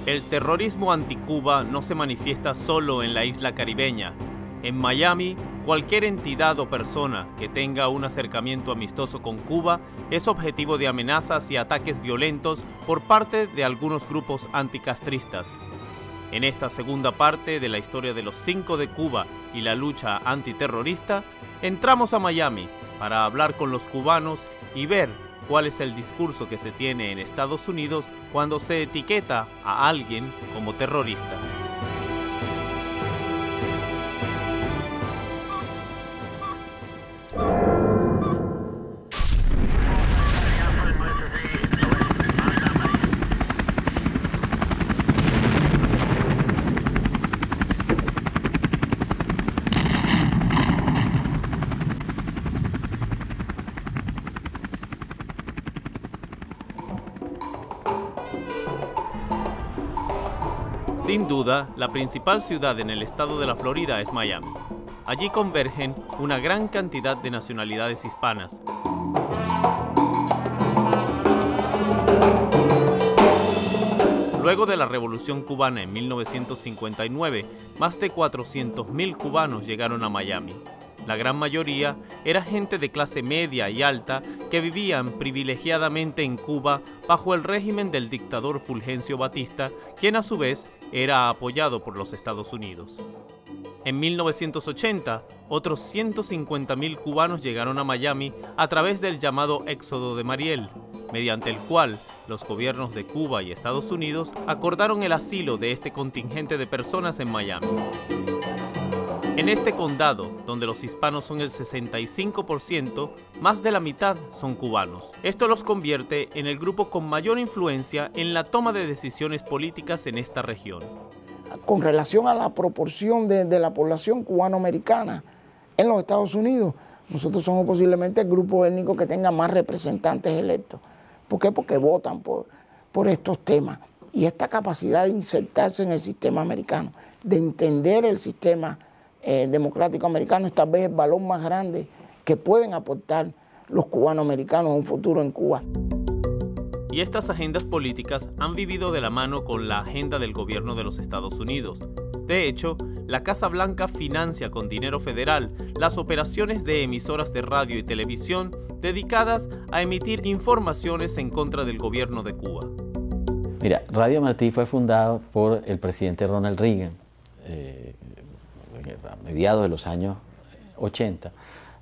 El terrorismo anti-Cuba no se manifiesta solo en la isla caribeña. En Miami, cualquier entidad o persona que tenga un acercamiento amistoso con Cuba es objetivo de amenazas y ataques violentos por parte de algunos grupos anticastristas. En esta segunda parte de la historia de los 5 de Cuba y la lucha antiterrorista, entramos a Miami para hablar con los cubanos y ver cuál es el discurso que se tiene en Estados Unidos cuando se etiqueta a alguien como terrorista. Sin duda, la principal ciudad en el estado de la Florida es Miami. Allí convergen una gran cantidad de nacionalidades hispanas. Luego de la Revolución Cubana en 1959, más de 400.000 cubanos llegaron a Miami. La gran mayoría era gente de clase media y alta que vivían privilegiadamente en Cuba bajo el régimen del dictador Fulgencio Batista, quien a su vez era apoyado por los Estados Unidos. En 1980, otros 150.000 cubanos llegaron a Miami a través del llamado Éxodo de Mariel, mediante el cual los gobiernos de Cuba y Estados Unidos acordaron el asilo de este contingente de personas en Miami. En este condado, donde los hispanos son el 65%, más de la mitad son cubanos. Esto los convierte en el grupo con mayor influencia en la toma de decisiones políticas en esta región. Con relación a la proporción de la población cubanoamericana en los Estados Unidos, nosotros somos posiblemente el grupo étnico que tenga más representantes electos. ¿Por qué? Porque votan por estos temas. Y esta capacidad de insertarse en el sistema americano, de entender el sistema democrático americano, es tal vez el valor más grande que pueden aportar los cubanoamericanos a un futuro en Cuba. Y estas agendas políticas han vivido de la mano con la agenda del gobierno de los Estados Unidos. De hecho, la Casa Blanca financia con dinero federal las operaciones de emisoras de radio y televisión dedicadas a emitir informaciones en contra del gobierno de Cuba. Mira, Radio Martí fue fundado por el presidente Ronald Reagan a mediados de los años 80,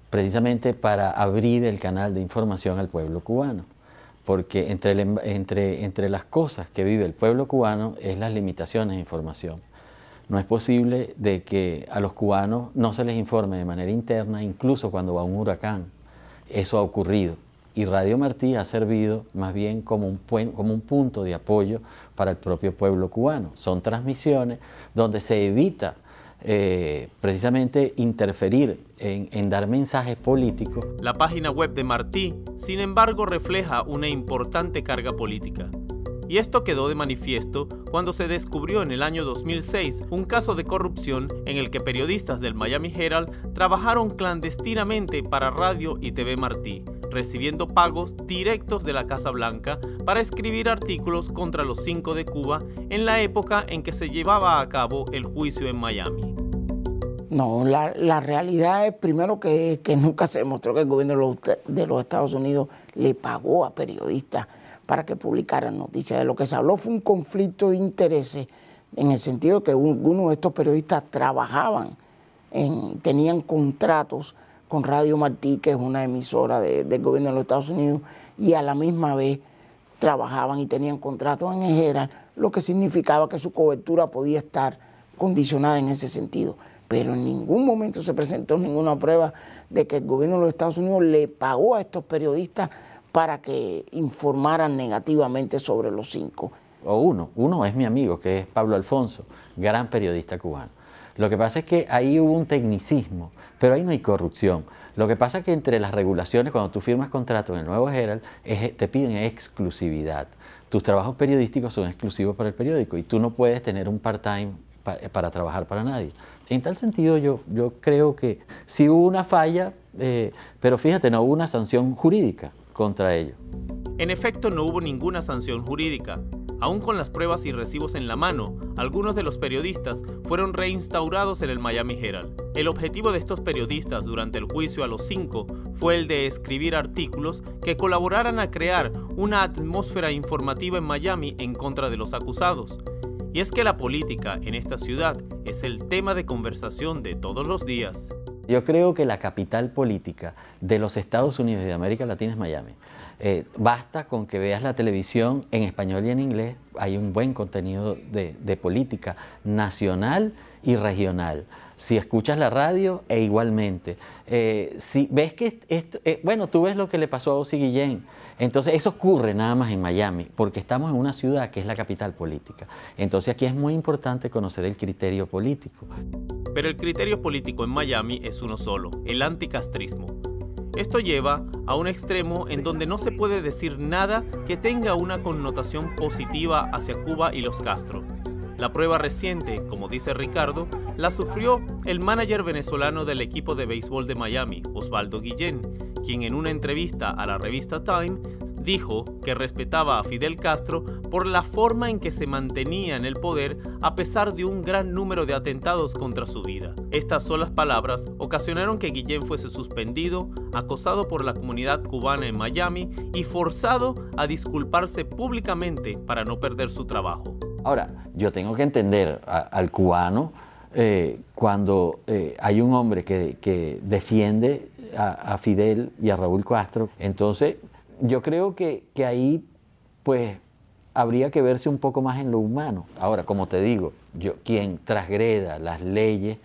precisamente para abrir el canal de información al pueblo cubano. Porque entre las cosas que vive el pueblo cubano es las limitaciones de información. No es posible de que a los cubanos no se les informe de manera interna, incluso cuando va un huracán. Eso ha ocurrido. Y Radio Martí ha servido más bien como un punto de apoyo para el propio pueblo cubano. Son transmisiones donde se evita precisamente interferir en dar mensajes políticos. La página web de Martí, sin embargo, refleja una importante carga política. Y esto quedó de manifiesto cuando se descubrió en el año 2006 un caso de corrupción en el que periodistas del Miami Herald trabajaron clandestinamente para Radio y TV Martí, recibiendo pagos directos de la Casa Blanca para escribir artículos contra los 5 de Cuba en la época en que se llevaba a cabo el juicio en Miami. No, la realidad es primero que nunca se demostró que el gobierno de los Estados Unidos le pagó a periodistas para que publicaran noticias. De lo que se habló fue un conflicto de intereses en el sentido de que uno de estos periodistas trabajaban, tenían contratos con Radio Martí, que es una emisora del gobierno de los Estados Unidos, y a la misma vez trabajaban y tenían contratos en el Herald, lo que significaba que su cobertura podía estar condicionada en ese sentido. Pero en ningún momento se presentó ninguna prueba de que el gobierno de los Estados Unidos le pagó a estos periodistas para que informaran negativamente sobre los 5. Uno es mi amigo, que es Pablo Alfonso, gran periodista cubano. Lo que pasa es que ahí hubo un tecnicismo, pero ahí no hay corrupción. Lo que pasa es que entre las regulaciones, cuando tú firmas contrato en el Nuevo Herald, te piden exclusividad. Tus trabajos periodísticos son exclusivos para el periódico y tú no puedes tener un part-time para trabajar para nadie. En tal sentido, yo creo que sí hubo una falla, pero fíjate, no hubo una sanción jurídica contra ello. En efecto, no hubo ninguna sanción jurídica. Aún con las pruebas y recibos en la mano, algunos de los periodistas fueron reinstaurados en el Miami Herald. El objetivo de estos periodistas durante el juicio a los 5 fue el de escribir artículos que colaboraran a crear una atmósfera informativa en Miami en contra de los acusados. Y es que la política en esta ciudad es el tema de conversación de todos los días. Yo creo que la capital política de los Estados Unidos y de América Latina es Miami. Basta con que veas la televisión en español y en inglés, hay un buen contenido de política nacional y regional. Si escuchas la radio, igualmente. Si ves que bueno, tú ves lo que le pasó a Ozzie Guillén. Entonces, eso ocurre nada más en Miami, porque estamos en una ciudad que es la capital política. Entonces, aquí es muy importante conocer el criterio político. Pero el criterio político en Miami es uno solo, el anticastrismo. Esto lleva a un extremo en donde no se puede decir nada que tenga una connotación positiva hacia Cuba y los Castro. La prueba reciente, como dice Ricardo, la sufrió el manager venezolano del equipo de béisbol de Miami, Osvaldo Guillén, quien en una entrevista a la revista Time dijo que respetaba a Fidel Castro por la forma en que se mantenía en el poder a pesar de un gran número de atentados contra su vida. Estas solas palabras ocasionaron que Guillén fuese suspendido, acosado por la comunidad cubana en Miami y forzado a disculparse públicamente para no perder su trabajo. Ahora, yo tengo que entender al cubano cuando hay un hombre que defiende a Fidel y a Raúl Castro. Entonces, yo creo que ahí pues habría que verse un poco más en lo humano. Ahora, como te digo, quien transgreda las leyes,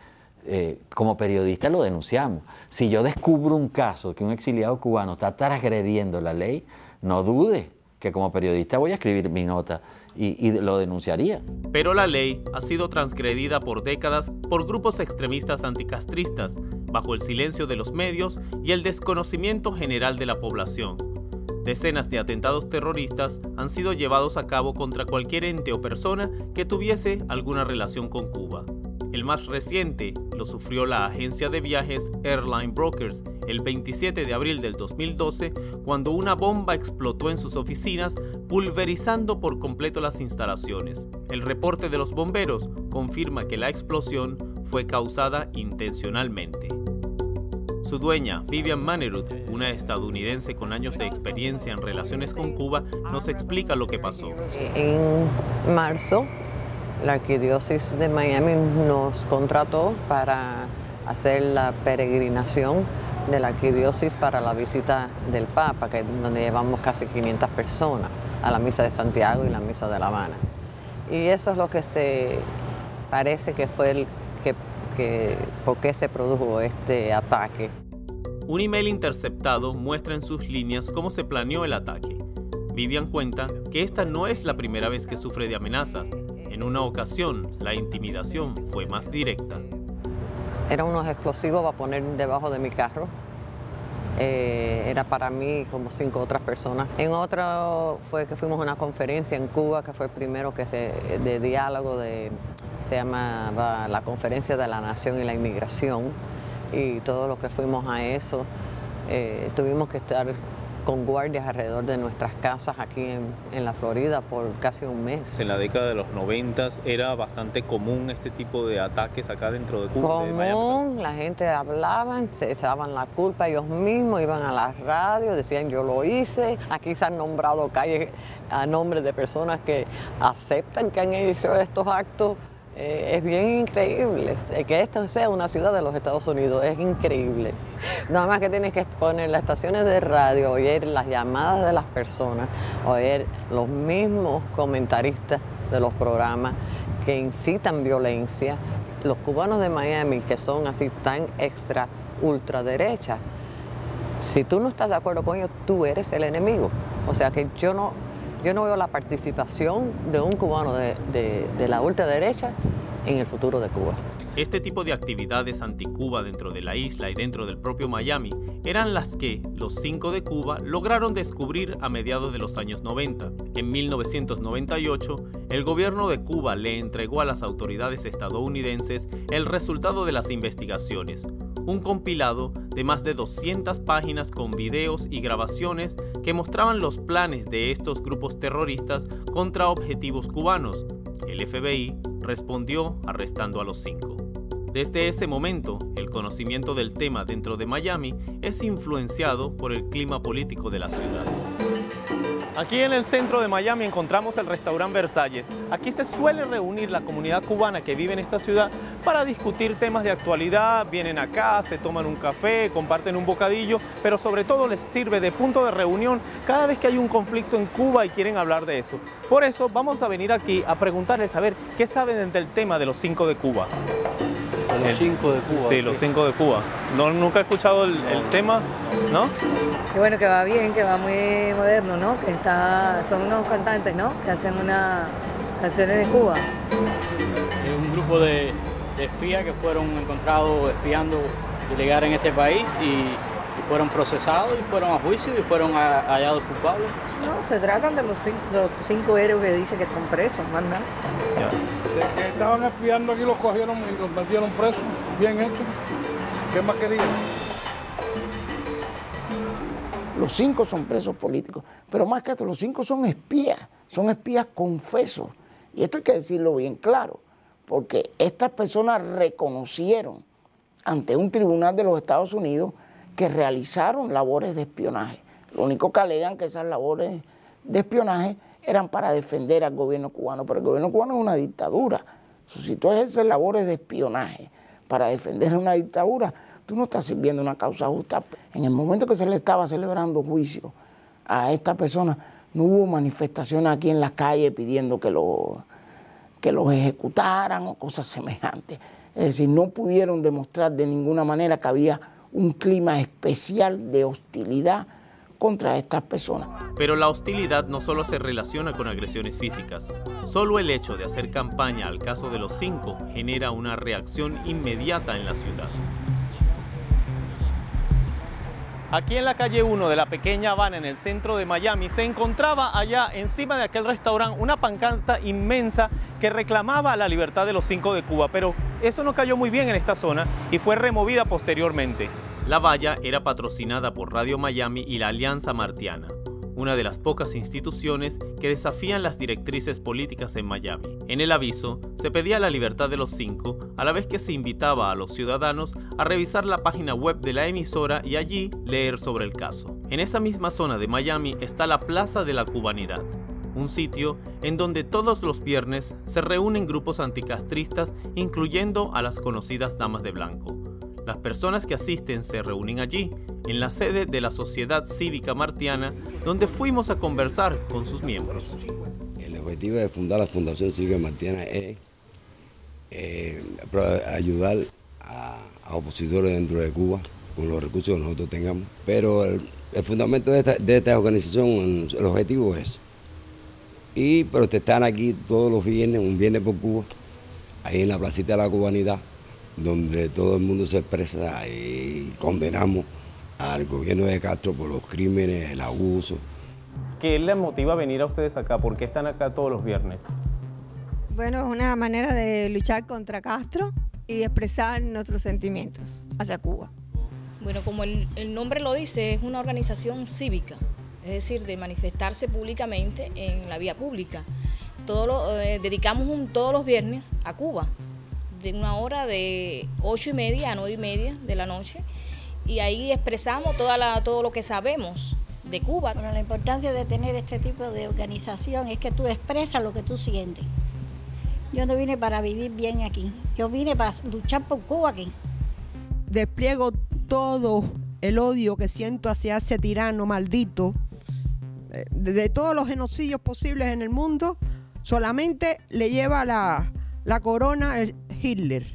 como periodista lo denunciamos. Si yo descubro un caso que un exiliado cubano está transgrediendo la ley, no dude que como periodista voy a escribir mi nota y lo denunciaría. Pero la ley ha sido transgredida por décadas por grupos extremistas anticastristas, bajo el silencio de los medios y el desconocimiento general de la población. Decenas de atentados terroristas han sido llevados a cabo contra cualquier ente o persona que tuviese alguna relación con Cuba. El más reciente lo sufrió la agencia de viajes Airline Brokers el 27 de abril del 2012, cuando una bomba explotó en sus oficinas, pulverizando por completo las instalaciones. El reporte de los bomberos confirma que la explosión fue causada intencionalmente. Su dueña, Vivian Manerud, una estadounidense con años de experiencia en relaciones con Cuba, nos explica lo que pasó. En marzo, la Arquidiócesis de Miami nos contrató para hacer la peregrinación de la Arquidiócesis para la visita del Papa, donde llevamos casi 500 personas a la Misa de Santiago y la Misa de La Habana. Y eso es lo que se parece que fue por qué se produjo este ataque. Un email interceptado muestra en sus líneas cómo se planeó el ataque. Vivian cuenta que esta no es la primera vez que sufre de amenazas. En una ocasión, la intimidación fue más directa. Eran unos explosivos para poner debajo de mi carro. Era para mí y como 5 otras personas. En otra fue que fuimos a una conferencia en Cuba, que fue el primero de diálogo, se llamaba la Conferencia de la Nación y la Inmigración. Y todos los que fuimos a eso, tuvimos que estar con guardias alrededor de nuestras casas aquí en la Florida por casi un mes. En la década de los 90 era bastante común este tipo de ataques acá dentro de Cuba. Común, la gente hablaba, se daban la culpa ellos mismos, iban a la radio, decían yo lo hice. Aquí se han nombrado calles a nombre de personas que aceptan que han hecho estos actos. Es bien increíble que esta sea una ciudad de los Estados Unidos, es increíble. Nada más que tienes que poner las estaciones de radio, oír las llamadas de las personas, oír los mismos comentaristas de los programas que incitan violencia. Los cubanos de Miami, que son así tan extra ultraderecha, si tú no estás de acuerdo con ellos, tú eres el enemigo. O sea que yo no veo la participación de un cubano de la ultraderecha en el futuro de Cuba. Este tipo de actividades anti-Cuba dentro de la isla y dentro del propio Miami eran las que los 5 de Cuba lograron descubrir a mediados de los años 90. En 1998, el gobierno de Cuba le entregó a las autoridades estadounidenses el resultado de las investigaciones. un compilado de más de 200 páginas con videos y grabaciones que mostraban los planes de estos grupos terroristas contra objetivos cubanos. El FBI respondió arrestando a los 5. Desde ese momento, el conocimiento del tema dentro de Miami es influenciado por el clima político de la ciudad. Aquí en el centro de Miami encontramos el restaurante Versalles. Aquí se suele reunir la comunidad cubana que vive en esta ciudad para discutir temas de actualidad. Vienen acá, se toman un café, comparten un bocadillo, pero sobre todo les sirve de punto de reunión cada vez que hay un conflicto en Cuba y quieren hablar de eso. Por eso vamos a venir aquí a preguntarles a ver qué saben del tema de los 5 de Cuba. Los 5 de Cuba. Sí, los 5 de Cuba. No, nunca he escuchado el tema, ¿no? Qué bueno, que va bien, que va muy moderno, ¿no? Que son unos cantantes, ¿no? Que hacen unas canciones de Cuba. Es un grupo de espías que fueron encontrados espiando ilegal en este país y fueron procesados y fueron a juicio y fueron hallados culpables. No, se tratan de los 5 héroes que dicen que están presos, más nada. De que estaban espiando aquí, los cogieron y los metieron presos, bien hecho. ¿Qué más querían? Los 5 son presos políticos, pero más que esto, los 5 son espías confesos. Y esto hay que decirlo bien claro, porque estas personas reconocieron ante un tribunal de los Estados Unidos que realizaron labores de espionaje. Lo único que alegan que esas labores de espionaje eran para defender al gobierno cubano, pero el gobierno cubano es una dictadura. Si tú ejerces labores de espionaje para defender una dictadura, tú no estás sirviendo una causa justa. En el momento que se le estaba celebrando juicio a esta persona, no hubo manifestaciones aquí en las calles pidiendo que los ejecutaran o cosas semejantes. Es decir, no pudieron demostrar de ninguna manera que había un clima especial de hostilidad contra estas personas. Pero la hostilidad no solo se relaciona con agresiones físicas. Solo el hecho de hacer campaña al caso de los 5 genera una reacción inmediata en la ciudad. Aquí en la calle 1 de la pequeña Habana, en el centro de Miami, se encontraba allá encima de aquel restaurante una pancarta inmensa que reclamaba la libertad de los 5 de Cuba, pero eso no cayó muy bien en esta zona y fue removida posteriormente. La valla era patrocinada por Radio Miami y la Alianza Martiana, una de las pocas instituciones que desafían las directrices políticas en Miami. En el aviso se pedía la libertad de los 5, a la vez que se invitaba a los ciudadanos a revisar la página web de la emisora y allí leer sobre el caso. En esa misma zona de Miami está la Plaza de la Cubanidad, un sitio en donde todos los viernes se reúnen grupos anticastristas, incluyendo a las conocidas Damas de Blanco. Las personas que asisten se reúnen allí, en la sede de la Sociedad Cívica Martiana, donde fuimos a conversar con sus miembros. El objetivo de fundar la Fundación Cívica Martiana es ayudar a opositores dentro de Cuba con los recursos que nosotros tengamos. Pero el fundamento de esta organización, el objetivo es protestar aquí todos los viernes, un viernes por Cuba, ahí en la placita de la Cubanidad, donde todo el mundo se expresa y condenamos al gobierno de Castro por los crímenes, el abuso. ¿Qué les motiva a venir a ustedes acá? ¿Por qué están acá todos los viernes? Bueno, es una manera de luchar contra Castro y de expresar nuestros sentimientos hacia Cuba. Bueno, como el nombre lo dice, es una organización cívica, es decir, de manifestarse públicamente en la vía pública. Dedicamos todos los viernes a Cuba, de una hora de 8:30 a 9:30 de la noche, y ahí expresamos todo lo que sabemos de Cuba. Bueno, la importancia de tener este tipo de organización es que tú expresas lo que tú sientes. Yo no vine para vivir bien aquí, yo vine para luchar por Cuba aquí. Despliego todo el odio que siento hacia ese tirano maldito, de todos los genocidios posibles en el mundo, solamente le lleva la corona Hitler.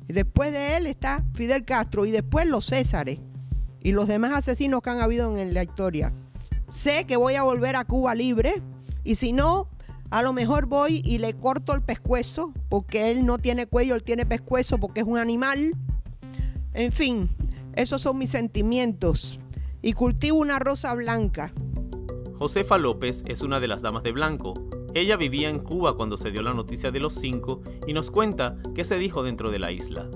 Y después de él está Fidel Castro y después los Césares y los demás asesinos que han habido en la historia. Sé que voy a volver a Cuba libre y si no, a lo mejor voy y le corto el pescuezo, porque él no tiene cuello, él tiene pescuezo porque es un animal. En fin, esos son mis sentimientos y cultivo una rosa blanca. Josefa López es una de las Damas de Blanco. Ella vivía en Cuba cuando se dio la noticia de los 5 y nos cuenta qué se dijo dentro de la isla.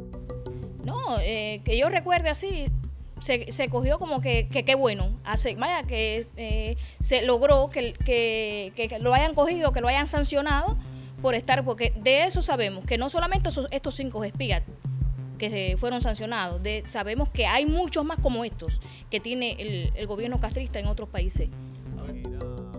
No, que yo recuerde así, se cogió como que qué bueno, vaya, que se logró que lo hayan cogido, que lo hayan sancionado por estar, porque de eso sabemos, que no solamente estos 5 espías que fueron sancionados, sabemos que hay muchos más como estos que tiene el gobierno castrista en otros países.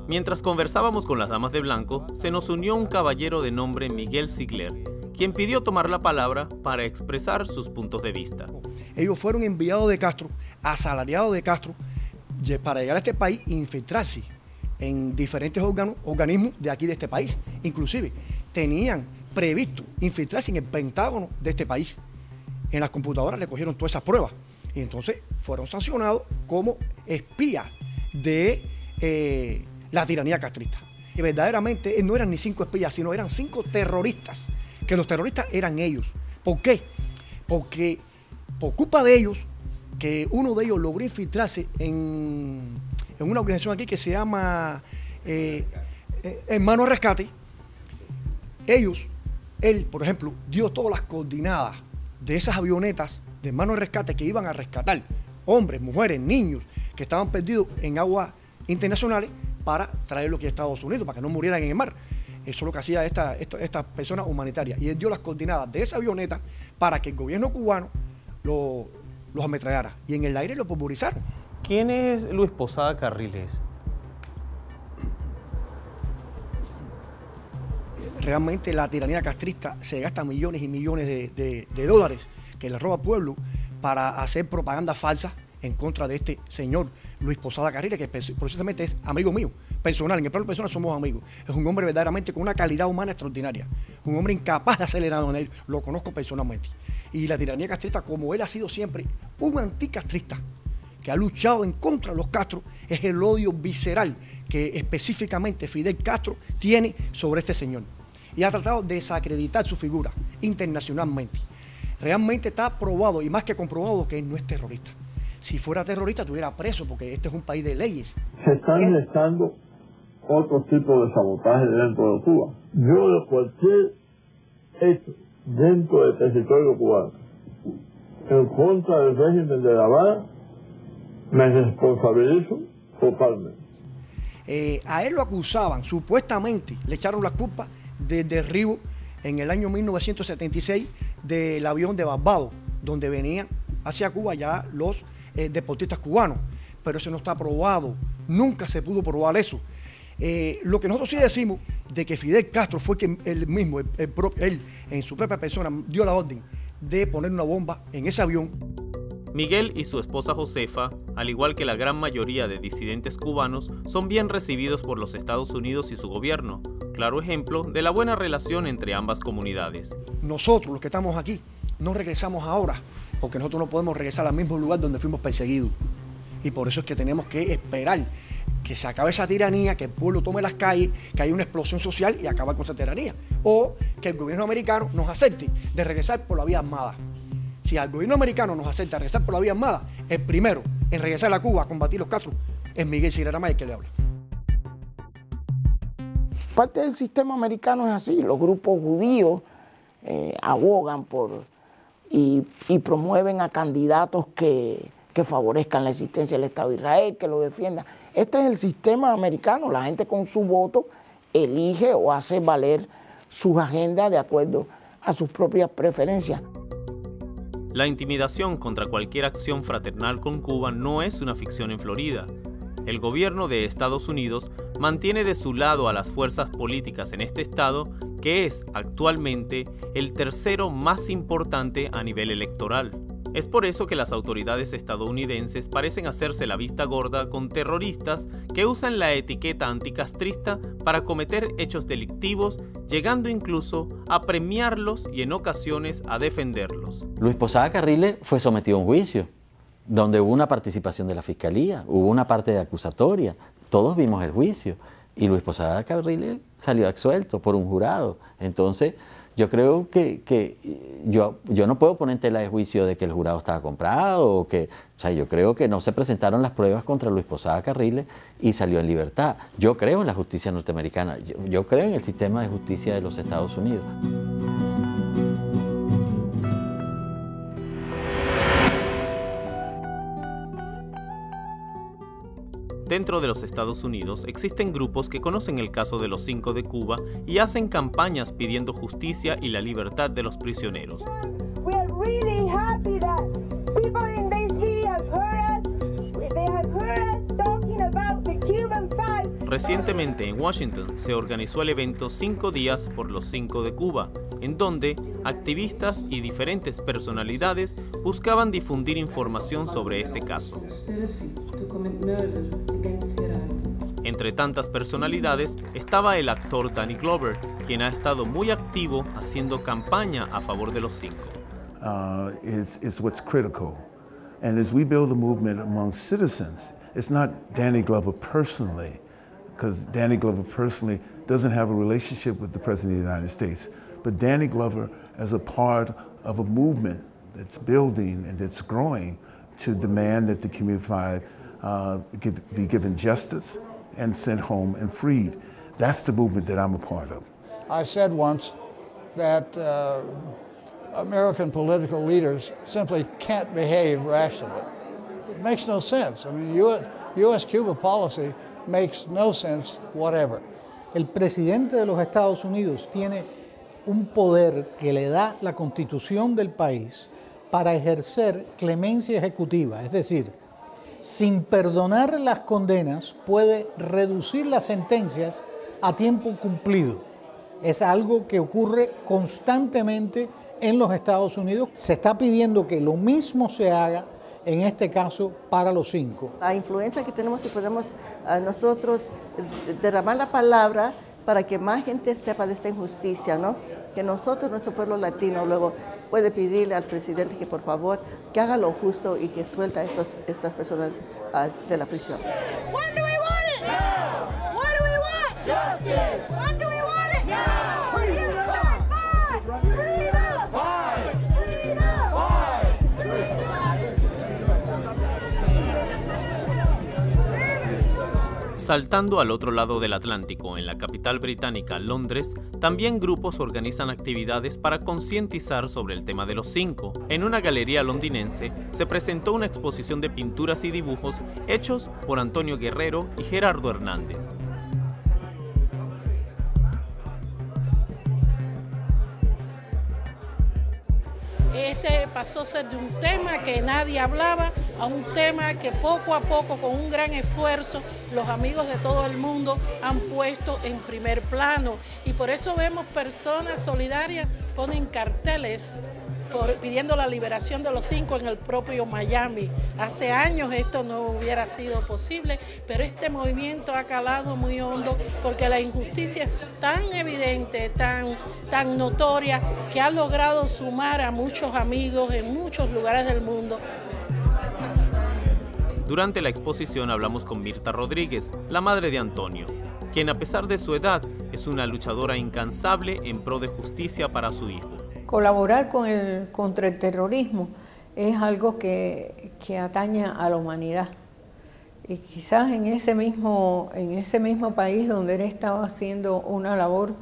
Mientras conversábamos con las damas de blanco, se nos unió un caballero de nombre Miguel Sigler, quien pidió tomar la palabra para expresar sus puntos de vista. Ellos fueron enviados de Castro, asalariados de Castro, para llegar a este país e infiltrarse en diferentes organismos de aquí de este país. Inclusive tenían previsto infiltrarse en el Pentágono de este país. En las computadoras le cogieron todas esas pruebas y entonces fueron sancionados como espías de la tiranía castrista. Y verdaderamente no eran ni 5 espías, sino eran 5 terroristas, que los terroristas eran ellos. ¿Por qué? Porque por culpa de ellos, que uno de ellos logró infiltrarse en una organización aquí que se llama Hermanos Rescate, él, por ejemplo, dio todas las coordenadas de esas avionetas de Hermanos Rescate que iban a rescatar hombres, mujeres, niños que estaban perdidos en aguas internacionales para traerlos aquí a Estados Unidos, para que no murieran en el mar. Eso es lo que hacía esta persona humanitaria. Y él dio las coordenadas de esa avioneta para que el gobierno cubano los ametrallara. Y en el aire lo pulverizaron. ¿Quién es Luis Posada Carriles? Realmente la tiranía castrista se gasta millones y millones de dólares que le roba al pueblo para hacer propaganda falsa en contra de este señor Luis Posada Carriles, que precisamente es amigo mío, personal. En el plano personal somos amigos. Es un hombre verdaderamente con una calidad humana extraordinaria. Un hombre incapaz de hacer nada en él. Lo conozco personalmente. Y la tiranía castrista, como él ha sido siempre un anticastrista, que ha luchado en contra de los Castro, es el odio visceral que específicamente Fidel Castro tiene sobre este señor. Y ha tratado de desacreditar su figura internacionalmente. Realmente está probado, y más que comprobado, que él no es terrorista. Si fuera terrorista, estuviera preso, porque este es un país de leyes. Se están gestando otros tipos de sabotaje dentro de Cuba. Yo, de cualquier hecho dentro del territorio cubano en contra del régimen de La Habana, me responsabilizo totalmente. A él lo acusaban, supuestamente le echaron las culpas del derribo en el año 1976 del avión de Barbados, donde venían hacia Cuba ya los deportistas cubanos, pero eso no está probado, nunca se pudo probar eso. Lo que nosotros sí decimos de que Fidel Castro fue quien él mismo, él en su propia persona dio la orden de poner una bomba en ese avión. Miguel y su esposa Josefa, al igual que la gran mayoría de disidentes cubanos, son bien recibidos por los Estados Unidos y su gobierno. Claro ejemplo de la buena relación entre ambas comunidades. Nosotros, los que estamos aquí, no regresamos ahora, porque nosotros no podemos regresar al mismo lugar donde fuimos perseguidos. Y por eso es que tenemos que esperar que se acabe esa tiranía, que el pueblo tome las calles, que haya una explosión social y acabar con esa tiranía. O que el gobierno americano nos acepte de regresar por la vía armada. Si al gobierno americano nos acepta regresar por la vía armada, el primero en regresar a Cuba a combatir los Castro es Miguel Sigler Amaya, el que le habla. Parte del sistema americano es así. Los grupos judíos abogan por y promueven a candidatos que favorezcan la existencia del Estado de Israel, que lo defiendan. Este es el sistema americano. La gente con su voto elige o hace valer sus agendas de acuerdo a sus propias preferencias. La intimidación contra cualquier acción fraternal con Cuba no es una ficción en Florida. El gobierno de Estados Unidos mantiene de su lado a las fuerzas políticas en este estado, que es actualmente el tercero más importante a nivel electoral. Es por eso que las autoridades estadounidenses parecen hacerse la vista gorda con terroristas que usan la etiqueta anticastrista para cometer hechos delictivos, llegando incluso a premiarlos y en ocasiones a defenderlos. Luis Posada Carriles fue sometido a un juicio, donde hubo una participación de la Fiscalía, hubo una parte de acusatoria, todos vimos el juicio, y Luis Posada Carriles salió absuelto por un jurado. Entonces, yo creo que yo no puedo poner en tela de juicio de que el jurado estaba comprado, o sea, yo creo que no se presentaron las pruebas contra Luis Posada Carriles y salió en libertad. Yo creo en la justicia norteamericana, yo creo en el sistema de justicia de los Estados Unidos. Dentro de los Estados Unidos existen grupos que conocen el caso de los 5 de Cuba y hacen campañas pidiendo justicia y la libertad de los prisioneros. Recientemente en Washington se organizó el evento 5 días por los 5 de Cuba, en donde activistas y diferentes personalidades buscaban difundir información sobre este caso. Entre tantas personalidades estaba el actor Danny Glover, quien ha estado muy activo haciendo campaña a favor de los 5. Is what's critical. And as we build a movement among citizens, it's not Danny Glover personally, because Danny Glover personally doesn't have a relationship with the President of the United States, but Danny Glover as a part of a movement that's building and that's growing to demand that the Community 5 be given justice and sent home and freed. That's the movement that I'm a part of. I said once that American political leaders simply can't behave rationally. It makes no sense. I mean, U.S.-Cuba policy makes no sense whatever. El presidente de los Estados Unidos tiene un poder que le da la Constitución del país para ejercer clemencia ejecutiva, es decir, sin perdonar las condenas puede reducir las sentencias a tiempo cumplido. Es algo que ocurre constantemente en los Estados Unidos. Se está pidiendo que lo mismo se haga en este caso para los 5. La influencia que tenemos, si podemos nosotros derramar la palabra para que más gente sepa de esta injusticia, ¿no? Que nosotros, nuestro pueblo latino, luego puede pedirle al presidente que por favor que haga lo justo y que suelte a estas personas de la prisión. When do we want it? Now. What do we want? Justice. When do we want it? Now. Freedom. Saltando al otro lado del Atlántico, en la capital británica, Londres, también grupos organizan actividades para concientizar sobre el tema de los 5. En una galería londinense se presentó una exposición de pinturas y dibujos hechos por Antonio Guerrero y Gerardo Hernández. Ese pasó a ser de un tema que nadie hablaba a un tema que poco a poco, con un gran esfuerzo, los amigos de todo el mundo han puesto en primer plano. Y por eso vemos personas solidarias, ponen carteles pidiendo la liberación de los 5 en el propio Miami. Hace años esto no hubiera sido posible, pero este movimiento ha calado muy hondo porque la injusticia es tan evidente, tan notoria, que ha logrado sumar a muchos amigos en muchos lugares del mundo. Durante la exposición hablamos con Mirta Rodríguez, la madre de Antonio, quien a pesar de su edad es una luchadora incansable en pro de justicia para su hijo. Colaborar contra el terrorismo es algo que atañe a la humanidad. Y quizás en ese mismo país donde él estaba haciendo una labor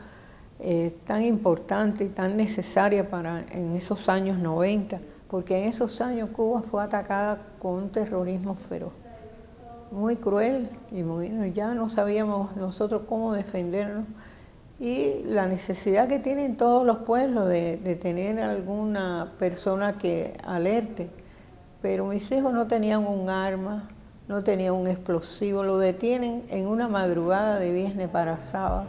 tan importante y tan necesaria en esos años 90, porque en esos años Cuba fue atacada con un terrorismo feroz, muy cruel, y ya no sabíamos nosotros cómo defendernos. Y la necesidad que tienen todos los pueblos de tener alguna persona que alerte. Pero mis hijos no tenían un arma, no tenían un explosivo, lo detienen en una madrugada de viernes para sábado.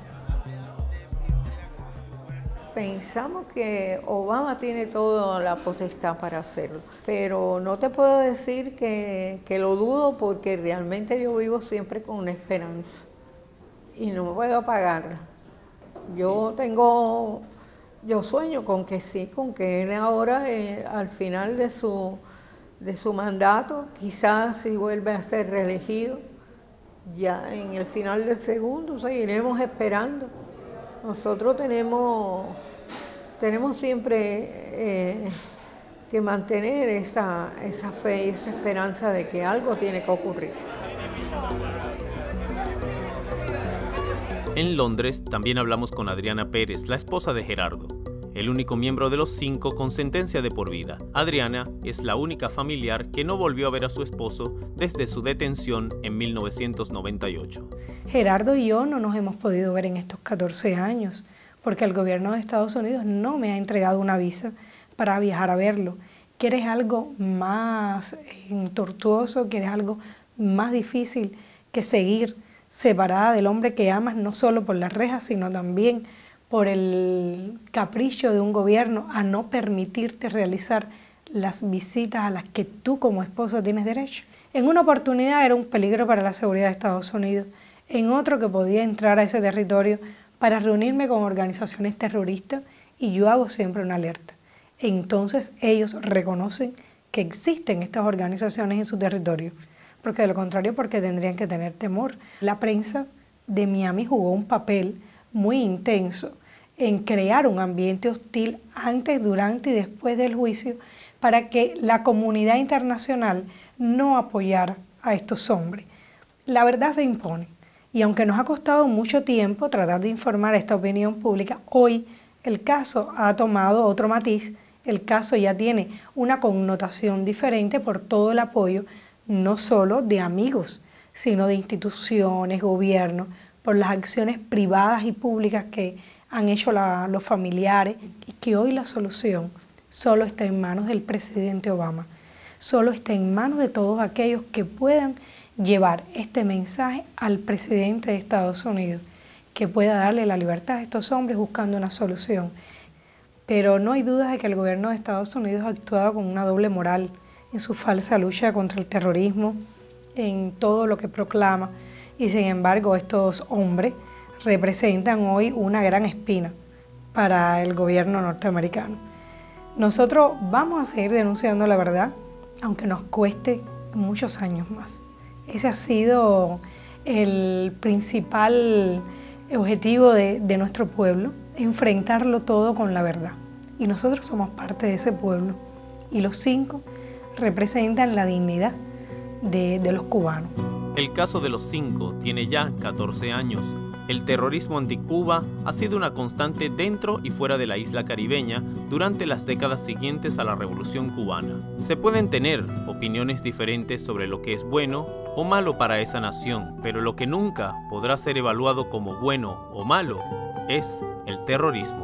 Pensamos que Obama tiene toda la potestad para hacerlo, pero no te puedo decir que lo dudo, porque realmente yo vivo siempre con una esperanza y no puedo apagarla. Yo sueño con que sí, con que él ahora, al final de su mandato, quizás si vuelve a ser reelegido, ya en el final del segundo, seguiremos esperando. Nosotros tenemos siempre que mantener esa fe y esa esperanza de que algo tiene que ocurrir. En Londres también hablamos con Adriana Pérez, la esposa de Gerardo. el único miembro de los 5 con sentencia de por vida. Adriana es la única familiar que no volvió a ver a su esposo desde su detención en 1998. Gerardo y yo no nos hemos podido ver en estos 14 años porque el gobierno de Estados Unidos no me ha entregado una visa para viajar a verlo. ¿Quieres algo más tortuoso? ¿Quieres algo más difícil que seguir separada del hombre que amas, no solo por las rejas, sino también por el capricho de un gobierno a no permitirte realizar las visitas a las que tú como esposo tienes derecho? En una oportunidad era un peligro para la seguridad de Estados Unidos, en otro que podía entrar a ese territorio para reunirme con organizaciones terroristas y yo hago siempre una alerta. Entonces ellos reconocen que existen estas organizaciones en su territorio, porque de lo contrario, porque tendrían que tener temor. La prensa de Miami jugó un papel muy intenso en crear un ambiente hostil antes, durante y después del juicio para que la comunidad internacional no apoyara a estos hombres. La verdad se impone y aunque nos ha costado mucho tiempo tratar de informar a esta opinión pública, hoy el caso ha tomado otro matiz, el caso ya tiene una connotación diferente por todo el apoyo no solo de amigos, sino de instituciones, gobiernos, por las acciones privadas y públicas que han hecho los familiares, y que hoy la solución solo está en manos del presidente Obama, solo está en manos de todos aquellos que puedan llevar este mensaje al presidente de Estados Unidos, que pueda darle la libertad a estos hombres buscando una solución. Pero no hay duda de que el gobierno de Estados Unidos ha actuado con una doble moral en su falsa lucha contra el terrorismo, en todo lo que proclama, y sin embargo estos hombres representan hoy una gran espina para el gobierno norteamericano. Nosotros vamos a seguir denunciando la verdad, aunque nos cueste muchos años más. Ese ha sido el principal objetivo de nuestro pueblo, enfrentarlo todo con la verdad. Y nosotros somos parte de ese pueblo, y los 5 representan la dignidad de los cubanos. El caso de los 5 tiene ya 14 años. El terrorismo anticuba ha sido una constante dentro y fuera de la isla caribeña durante las décadas siguientes a la Revolución Cubana. Se pueden tener opiniones diferentes sobre lo que es bueno o malo para esa nación, pero lo que nunca podrá ser evaluado como bueno o malo es el terrorismo.